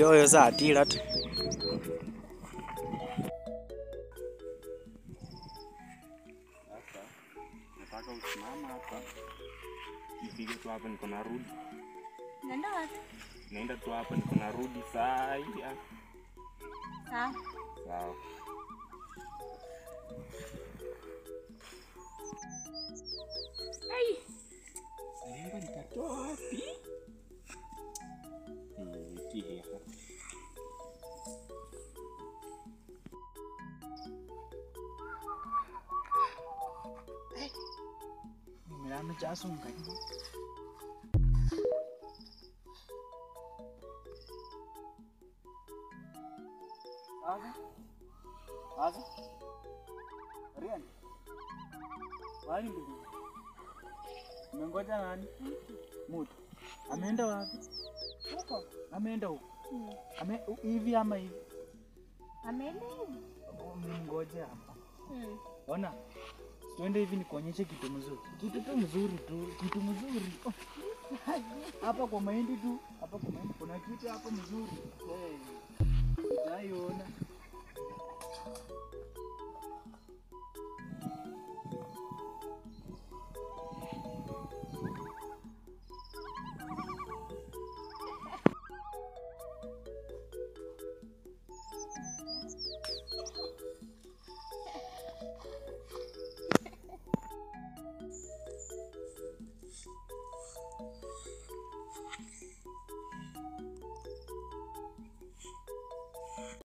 huyo za atira tu. Sasa nataka usimama hapa. Nipige tu hapa niko narudi. Nenda wapi? Naenda tu hapa niko narudi saa hii. Sawa. Sawa. Ai. Naomba nikatoa wapi? Kia. Mimi jasunga. Aza? Rian. Wali ndugu. Umengoja nani? Mtu. Ameenda wapi? Huko. Ameenda huko. Hivi ama hivi? Ameenda hivi. Ngoja hapa. Ona. Twende hivi nikuonyeshe kitu mzuri. Kitu tu mzuri tu, kitu mzuri. Hapa kwa mahindi tu, hapa kwa mahindi kuna kitu hapo mzuri. Utaiona.